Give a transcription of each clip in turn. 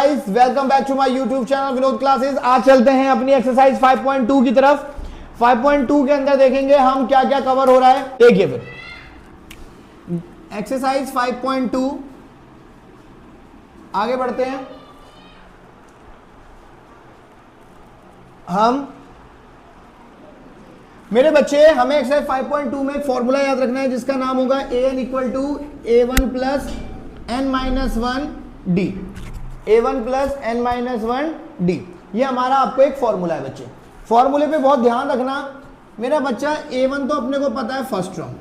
Guys, welcome back to my YouTube channel Vinod classes. आज चलते हैं अपनी एक्सरसाइज 5.2 की तरफ। 5.2 के अंदर देखेंगे हम क्या क्या कवर हो रहा है। देखिए फिर एक्सरसाइज 5.2 आगे बढ़ते हैं हम। मेरे बच्चे, हमें एक्सरसाइज 5.2 में एक फॉर्मूला याद रखना है जिसका नाम होगा an equal to a1 plus n minus 1 d. a1 plus n minus 1 d, ये हमारा आपको एक फॉर्मूला है बच्चे। फॉर्मूले पे बहुत ध्यान रखना मेरा बच्चा। a1 तो अपने को पता है फर्स्ट टर्म,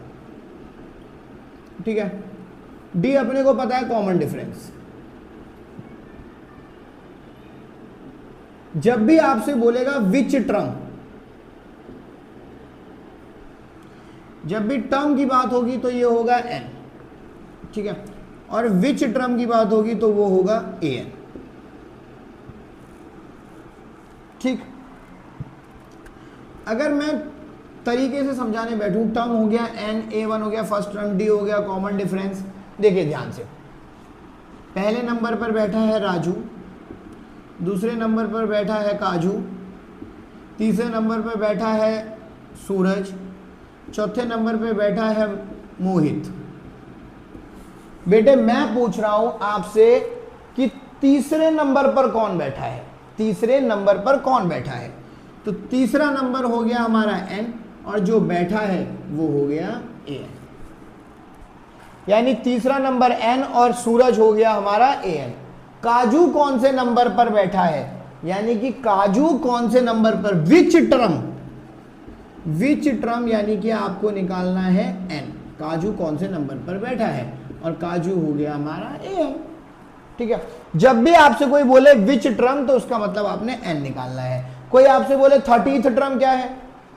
ठीक है। d अपने को पता है कॉमन डिफरेंस। जब भी आपसे बोलेगा विच टर्म, जब भी टर्म की बात होगी तो ये होगा n, ठीक है। और विच टर्म की बात होगी तो वो होगा an, ठीक। अगर मैं तरीके से समझाने बैठूं, टर्म हो गया n, a1 हो गया फर्स्ट टर्म, d हो गया कॉमन डिफरेंस। देखिए ध्यान से, पहले नंबर पर बैठा है राजू, दूसरे नंबर पर बैठा है काजू, तीसरे नंबर पर बैठा है सूरज, चौथे नंबर पे बैठा है मोहित। बेटे मैं पूछ रहा हूं आपसे कि तीसरे नंबर पर कौन बैठा है, तीसरे नंबर पर कौन बैठा है। तो तीसरा नंबर हो गया हमारा n और जो बैठा है वो हो गया an, यानी तीसरा नंबर n और सूरज हो गया हमारा an। काजू कौन से नंबर पर बैठा है, यानी कि काजू कौन से नंबर पर, विच टर्म, विच टर्म यानी कि आपको निकालना है n। काजू कौन से नंबर पर बैठा है और काजू हो गया हमारा an, ठीक है। जब भी आपसे कोई बोले विच टर्म तो उसका मतलब आपने n निकालना है। कोई आपसे बोले 30th टर्म क्या है,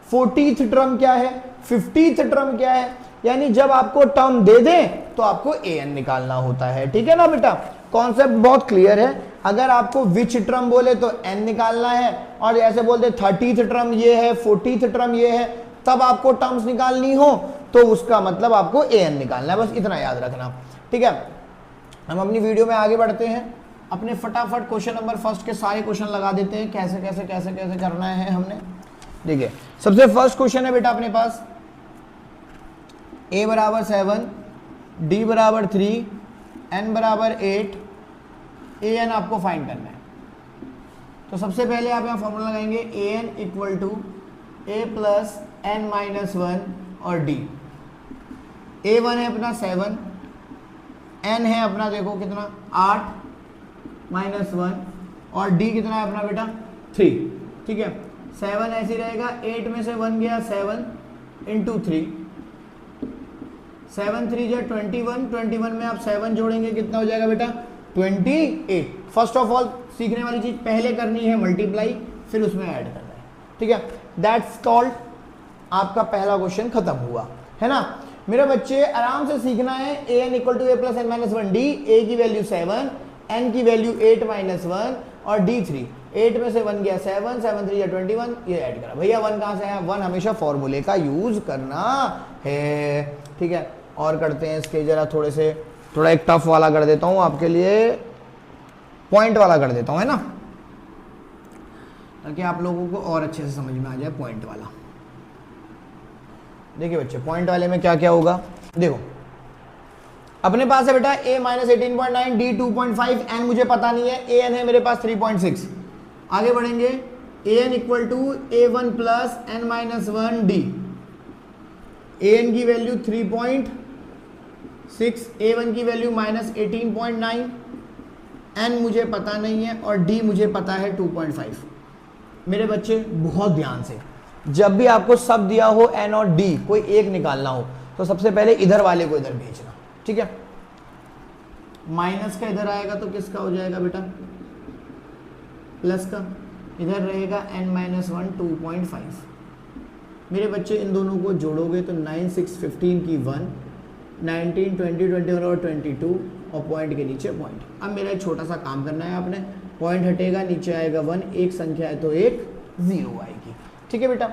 40th टर्म क्या है, 50th टर्म क्या है, यानी जब आपको टर्म दे दें तो आपको an निकालना होता है, ठीक है ना बेटा। कॉन्सेप्ट बहुत क्लियर है। अगर आपको विच टर्म बोले तो n निकालना है, और ऐसे बोलते 30th टर्म ये है, 40th टर्म ये है, तब आपको टर्म्स निकालनी हो तो उसका मतलब आपको an निकालना है। बस इतना याद रखना, ठीक है। हम अपनी वीडियो में आगे बढ़ते हैं। अपने फटाफट क्वेश्चन नंबर फर्स्ट के सारे क्वेश्चन लगा देते हैं, कैसे कैसे कैसे कैसे करना है हमने। देखिए सबसे फर्स्ट क्वेश्चन है बेटा अपने पास, a बराबर 7, d बराबर 3, n बराबर 8, an आपको फाइंड करना है। तो सबसे पहले आप यहाँ फॉर्मूला लगाएंगे an equal to a plus n minus 1 और d। a1 है अपना 7, n है अपना देखो कितना 8 माइनस 1 और d कितना है अपना बेटा 3, ठीक है। 7 ऐसे रहेगा, 8 में से 1 गया 7 इंटू 3, 7 3 जो 21, 21 में आप 7 जोड़ेंगे कितना हो जाएगा बेटा 28। फर्स्ट ऑफ ऑल सीखने वाली चीज पहले करनी है मल्टीप्लाई, फिर उसमें ऐड करना है, ठीक है। दैट्स कॉल्ड, आपका पहला क्वेश्चन खत्म हुआ है ना। मेरे बच्चे आराम से सीखना है। an equal to a plus n minus 1 d, a की वैल्यू 7, n की वैल्यू 8 माइनस 1 और d 3। 8 में से 1 गया 7, 7 3 या 21, ये ऐड करा। भैया 1 कहाँ से आया, 1 हमेशा फॉर्मूले का यूज करना है, ठीक है। और करते हैं इसके जरा थोड़ा एक टफ वाला कर देता हूं आपके लिए, पॉइंट वाला कर देता हूं, है ना, ताकि आप लोगों को और अच्छे से समझ में आ जाए पॉइंट वाला। देखिए बच्चे पॉइंट वाले में क्या क्या होगा। देखो अपने पास है बेटा a माइनस 18.9, d 2.5, n मुझे पता नहीं है, an है मेरे पास 3.6। आगे बढ़ेंगे, an equal to a1 plus n minus 1 d। an की वैल्यू 3.6, a1 की वैल्यू माइनस 18.9, n मुझे पता नहीं है और d मुझे पता है 2.5। मेरे बच्चे बहुत ध्यान से, जब भी आपको सब दिया हो n और d, कोई एक निकालना हो तो सबसे पहले इधर वाले को इधर भेजना, ठीक है। माइनस का इधर आएगा तो किसका हो जाएगा बेटा प्लस का, इधर रहेगा n माइनस 1 2.5। मेरे बच्चे इन दोनों को जोड़ोगे तो 9 6 15 की 1, 19 20 21 और 22 और पॉइंट के नीचे पॉइंट। अब मेरा एक छोटा सा काम करना है आपने, पॉइंट हटेगा नीचे आएगा 1, एक संख्या है तो एक 0 आएगी, ठीक है बेटा।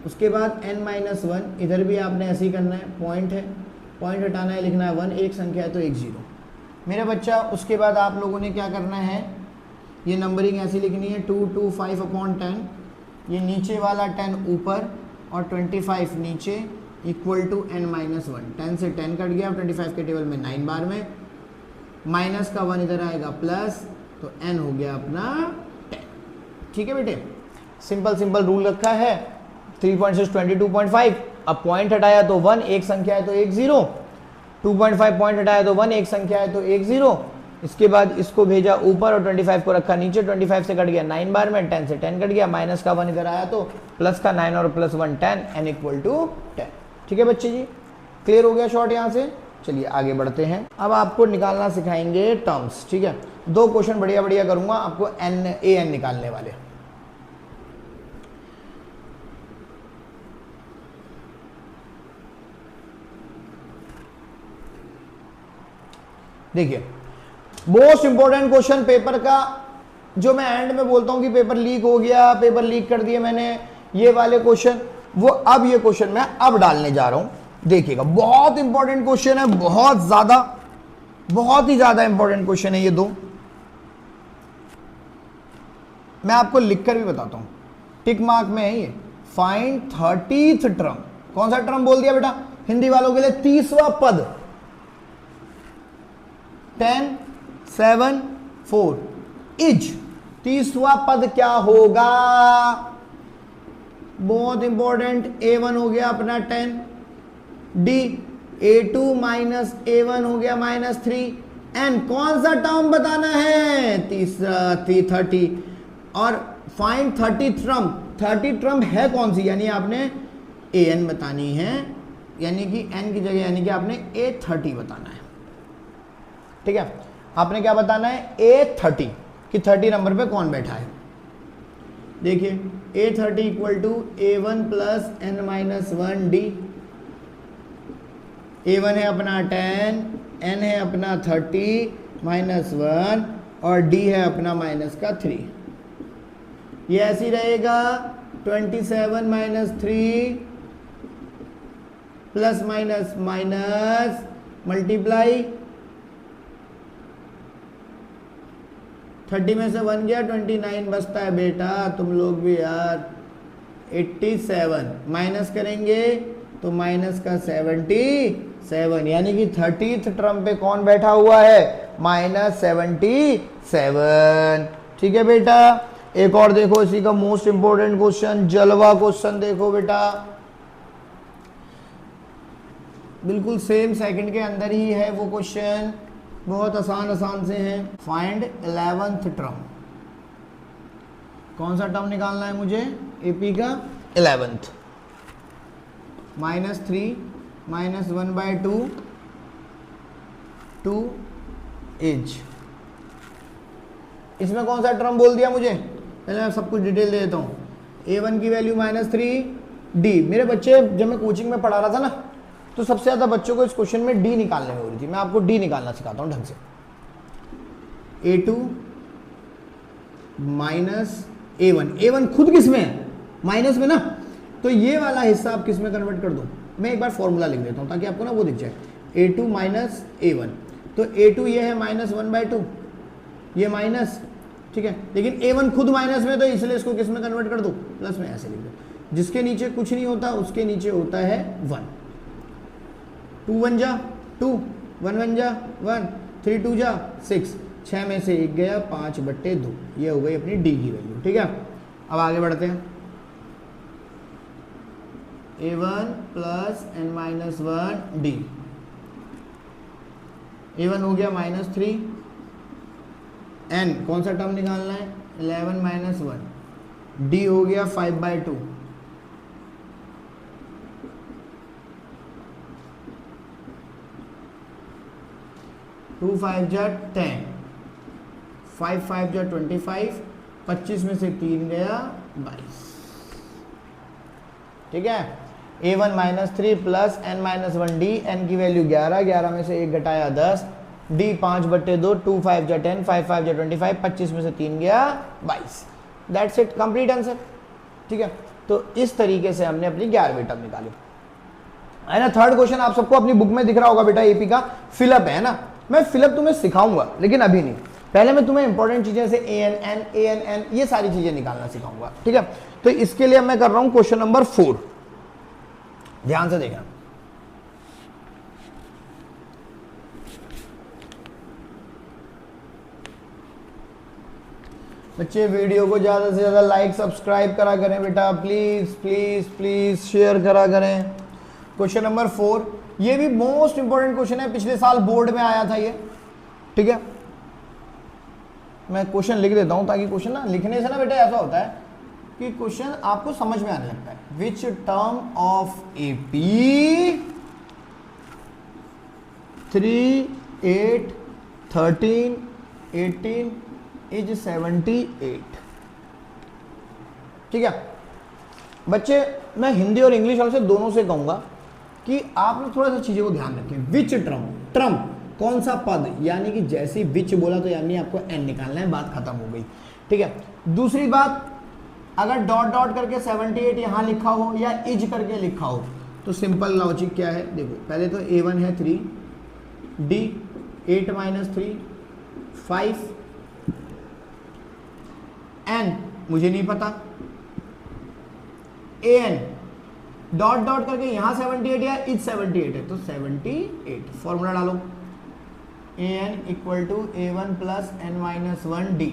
उसके बाद n माइनस 1, इधर भी आपने ऐसे ही करना है, पॉइंट है, पॉइंट हटाना है, लिखना है 1, एक संख्या है तो एक 0। मेरा बच्चा उसके बाद आप लोगों ने क्या करना है, ये नंबरिंग ऐसी लिखनी है 2 2 5 अपॉन 10, ये नीचे वाला 10 ऊपर और 25 नीचे इक्वल टू n-1। 10 से 10 कट गया, 25 के टेबल में 9 बार में, माइनस का 1 इधर आएगा प्लस, तो n हो गया अपना 10। ठीक है बेटे, सिंपल सिंपल रूल रखा है। 3.6 22.5, अब पॉइंट हटाया तो 1, एक संख्या है तो एक 0, 2.5 पॉइंट हटाया तो 1, एक संख्या है तो एक 0, इसके बाद इसको भेजा ऊपर और 25 को रखा नीचे, 25 से कट गया 9 बार में, 10 से 10 कट गया, माइनस का 1 इधर आया तो प्लस का 9 और प्लस 1 10, n इक्वल टू 10। ठीक है बच्चे जी, क्लियर हो गया शॉर्ट यहाँ से। चलिए आगे बढ़ते हैं, अब आपको निकालना सिखाएंगे टर्म्स। ठीक है, 2 क्वेश्चन बढ़िया बढ़िया करूंगा आपको an निकालने वाले। देखिए मोस्ट इंपॉर्टेंट क्वेश्चन पेपर का, जो मैं एंड में बोलता हूं कि पेपर लीक हो गया, पेपर लीक कर दिए मैंने, ये वाले क्वेश्चन, वो अब ये क्वेश्चन मैं अब डालने जा रहा हूं। देखिएगा बहुत इंपॉर्टेंट क्वेश्चन है, बहुत ही ज्यादा इंपॉर्टेंट क्वेश्चन है ये 2। मैं आपको लिखकर भी बताता हूं, टिक मार्क में है ये। फाइंड 30th टर्म, कौन सा टर्म बोल दिया बेटा हिंदी वालों के लिए, 30वां पद। 10 7 4 इज 30वां पद क्या होगा, बहुत इंपॉर्टेंट। a1 हो गया अपना 10, d a2 माइनस a1 हो गया -3, n कौन सा टर्म बताना है, तीसरा 30, और फाइंड 30th टर्म। 30 टर्म है कौन सी, यानी आपने an बतानी है, यानी कि n की जगह यानी कि आपने a30 बताना है। ठीक है, आपने क्या बताना है, a30 कि 30 नंबर पे कौन बैठा है। देखिए a30 equal to a1 plus n-1 d। a1 है अपना 10, n है अपना 30 -1 और d है अपना माइनस का 3। ये ऐसी रहेगा 27 -3 प्लस माइनस माइनस मल्टीप्लाई, 30 में से 1 गया, 29 बचता है बेटा, तुम लोग भी यार। 87 माइनस करेंगे तो माइनस का 77, यानी कि 30th टर्म पे कौन बैठा हुआ है, -77। ठीक है बेटा, एक और देखो इसी का मोस्ट इंपोर्टेंट क्वेश्चन, जलवा क्वेश्चन देखो बेटा, बिल्कुल सेम सेकंड के अंदर ही है वो क्वेश्चन, बहुत आसान से हैं। फाइंड 11th टर्म, कौन सा टर्म निकालना है मुझे, एपी का 11th। -3 -1/2 2 इज, इसमें कौन सा टर्म बोल दिया मुझे, पहले मैं सब कुछ डिटेल दे देता हूँ। a1 की वैल्यू -3, d। मेरे बच्चे जब मैं कोचिंग में पढ़ा रहा था ना, तो सबसे ज्यादा बच्चों को इस क्वेश्चन में डी निकालने में हो रही थी। मैं आपको डी निकालना सिखाता हूं ढंग से। a2 माइनस a1 खुद किस में है, माइनस में ना, तो ये वाला हिस्सा आप किस में कन्वर्ट कर दो। मैं एक बार फॉर्मूला लिख देता हूं ताकि आपको ना वो दिख जाए। a2 माइनस a1, तो a2 ये है -1/2, ये माइनस, ठीक है, लेकिन a1 खुद माइनस में, तो इसलिए इसको किस में कन्वर्ट कर दो, प्लस में। ऐसे लिख दो, जिसके नीचे कुछ नहीं होता उसके नीचे होता है 1। 2 1 जा 2, 1 1 जा 1, 3 2 जा 6, 6 में से 1 गया, 5/2। ये हो गई अपनी डी की वैल्यू। ठीक है, अब आगे बढ़ते हैं। a1 plus n-1 d, a1 हो गया -3, n कौन सा टर्म निकालना है, 11 -1, d हो गया 5/2, 2 5 जा 10, 5 5 जा 25, 25 में से 3 गया 22। ठीक है, a1 -3 plus n-1 d, n की वैल्यू 11, 11 में से 1 घटाया 10, d 5/2, 2 5 जा 10, 5 5 जा 25, 25 में से 3 गया 22। That's it, complete answer. ठीक है, तो इस तरीके से हमने अपनी 11वीं टर्म निकाली है ना। थर्ड क्वेश्चन आप सबको अपनी बुक में दिख रहा होगा बेटा, एपी का फिलअप है ना। मैं फिलअप तुम्हें सिखाऊंगा लेकिन अभी नहीं, पहले मैं तुम्हें इंपॉर्टेंट चीजें से AN ये सारी चीजें निकालना सिखाऊंगा, ठीक है। तो इसके लिए मैं कर रहा हूं क्वेश्चन नंबर 4, ध्यान से देखना। बच्चे वीडियो को ज्यादा से ज्यादा लाइक सब्सक्राइब करा करें बेटा, प्लीज प्लीज प्लीज शेयर करा करें। क्वेश्चन नंबर 4, ये भी मोस्ट इंपॉर्टेंट क्वेश्चन है, पिछले साल बोर्ड में आया था ये, ठीक है। मैं क्वेश्चन लिख देता हूं ताकि क्वेश्चन ना लिखने से ना बेटा ऐसा होता है कि क्वेश्चन आपको समझ में आने लगता है। Which term of AP 3, 8, 13, 18 is 78, ठीक है। बच्चे मैं हिंदी और इंग्लिश वाले से दोनों से कहूंगा कि आप लोग थोड़ा सा चीजों को ध्यान रखें। विच टर्म, ट्रम कौन सा पद, यानी कि जैसे ही विच बोला तो यानी आपको एन निकालना है, बात खत्म हो गई, ठीक है। दूसरी बात, अगर डॉट डॉट करके 78 यहां लिखा हो या इज करके लिखा हो तो सिंपल लॉजिक क्या है, देखो पहले तो A1 है 3, D 8 - 3 5, N मुझे नहीं पता, AN डॉट डॉट करके यहां 78 या इज 78 है तो 78, फॉर्मूला डालो AN equal to A1 plus N-1 D।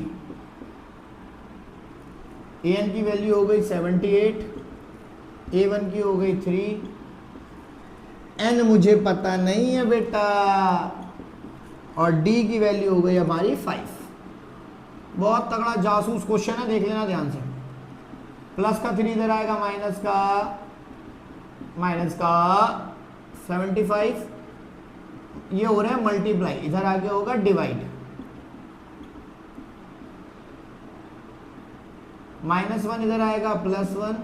AN की वैल्यू हो गई 78, A1 की हो गई 3, N मुझे पता नहीं है बेटा, और D की वैल्यू हो गई हमारी 5। बहुत तगड़ा जासूस क्वेश्चन है, देख लेना ध्यान से। प्लस का 3 इधर आएगा, माइनस का 75, ये हो रहा है मल्टीप्लाई, इधर आगे होगा डिवाइड, -1 इधर आएगा +1,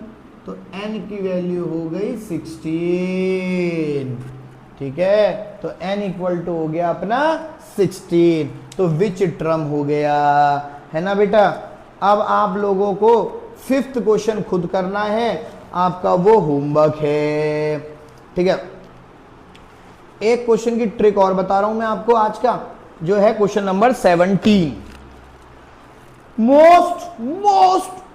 तो n की वैल्यू हो गई 16, ठीक है। तो n इक्वल टू हो गया अपना 16, तो विच टर्म हो गया, है ना बेटा। अब आप लोगों को 5th क्वेश्चन खुद करना है, आपका वो होमवर्क है, ठीक है। एक क्वेश्चन की ट्रिक और बता रहा हूं मैं आपको आज का, जो है question number 17,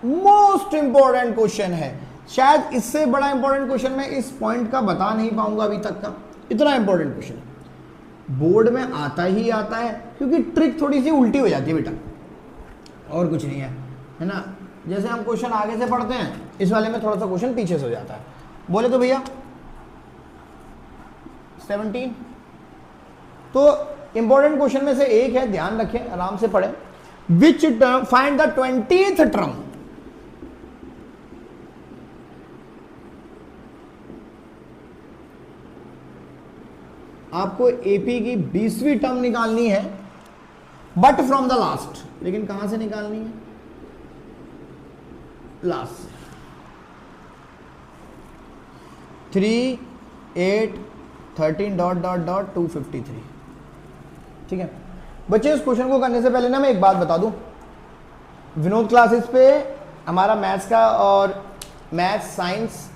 most important question है। शायद इससे बड़ा इंपॉर्टेंट क्वेश्चन मैं इस पॉइंट का बता नहीं पाऊंगा अभी तक का, इतना इंपॉर्टेंट क्वेश्चन है, बोर्ड में आता ही आता है, क्योंकि ट्रिक थोड़ी सी उल्टी हो जाती है बेटा, और कुछ नहीं है ना। जैसे हम क्वेश्चन आगे से पढ़ते हैं, इस वाले में थोड़ा सा क्वेश्चन पीछे से हो जाता है। बोले तो भैया 17, तो इंपॉर्टेंट क्वेश्चन में से एक है, ध्यान रखें, आराम से पढ़ें। Which term, find the 20th term, आपको एपी की 20वीं टर्म निकालनी है, बट फ्रॉम द लास्ट, लेकिन कहां से निकालनी है, लास्ट। 3, 8, 13 डॉट डॉट डॉट 253, ठीक है। बच्चे इस क्वेश्चन को करने से पहले ना मैं एक बात बता दूं, विनोद क्लासेस पे हमारा मैथ्स का और maths science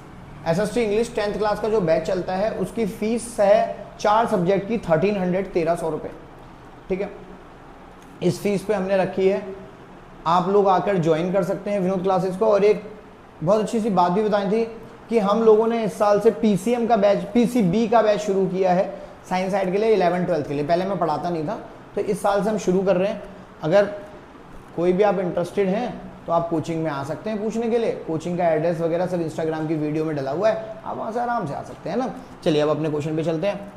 SST English 10th class का जो बैच चलता है, उसकी फीस है 4 सब्जेक्ट की 1300 रुपये, ठीक है। इस फीस पे हमने रखी है, आप लोग आकर ज्वाइन कर सकते हैं विनोद क्लासेस को। और एक बहुत अच्छी सी बात भी बताई थी कि हम लोगों ने इस साल से PCM का बैच, PCB का बैच शुरू किया है साइंस साइड के लिए, 11th 12th के लिए। पहले मैं पढ़ाता नहीं था, तो इस साल से हम शुरू कर रहे हैं। अगर कोई भी आप इंटरेस्टेड हैं तो आप कोचिंग में आ सकते हैं पूछने के लिए। कोचिंग का एड्रेस वगैरह सब इंस्टाग्राम की वीडियो में डला हुआ है, आप वहाँ से आराम से आ सकते हैं ना। चलिए अब अपने क्वेश्चन पे चलते हैं।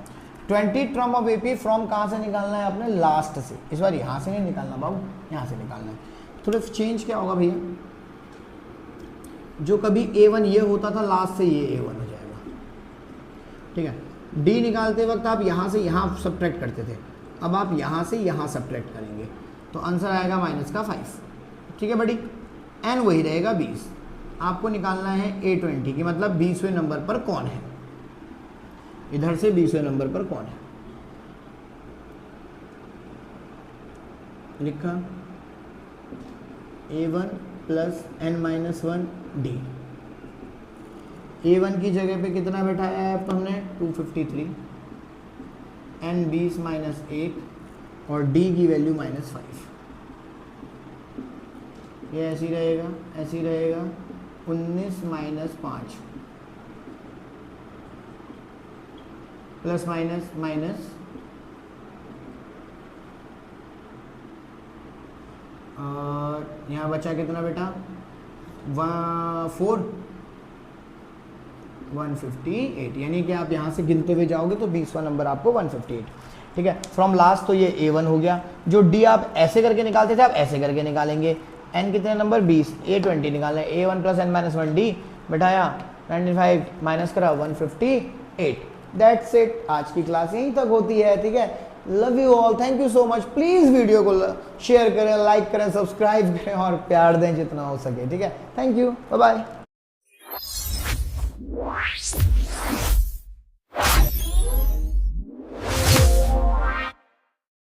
20 टर्म ऑफ AP फ्रॉम कहाँ से निकालना है आपने, लास्ट से। इस बार यहाँ से नहीं निकालना बाबू, यहाँ से निकालना है। थोड़ा चेंज क्या होगा भैया, जो कभी A1 ये होता था, लास्ट से ये A1 हो जाएगा, ठीक है। D निकालते वक्त आप यहाँ से यहाँ सब्ट्रैक्ट करते थे, अब आप यहाँ से यहाँ सब्ट्रैक्ट करेंगे, तो आंसर आएगा -5, ठीक है बड़ी। N वही रहेगा 20। आपको निकालना है A20 की, मतलब 20वें नंबर पर कौन है, इधर से 20वें नंबर पर कौन है, लिखा A1 plus N-1 D। A1 की जगह पे कितना बैठाया है तो हमने 253, N 20 - 1 और डी की वैल्यू -5। ये ऐसी रहेगा, ऐसी रहेगा, 19 - 5 प्लस माइनस माइनस, और यहाँ बचा कितना बेटा, 158, यानी कि आप यहाँ से गिनते हुए जाओगे तो 20वां नंबर आपको 158। ठीक है, फ्रॉम लास्ट तो ये A1 हो गया। जो D आप ऐसे करके निकालते थे आप ऐसे करके निकालेंगे। N कितने नंबर 20, A20 निकालना है, A1 + N - 1 D बैठाया 95 माइनस करा 158। दैट्स इट, आज की क्लास यहीं तक होती है। ठीक है, love you all, thank you so much. Please video को शेयर करें, लाइक करें, सब्सक्राइब करें और प्यार दें जितना हो सके। ठीक है, थैंक यू, बाय बाय।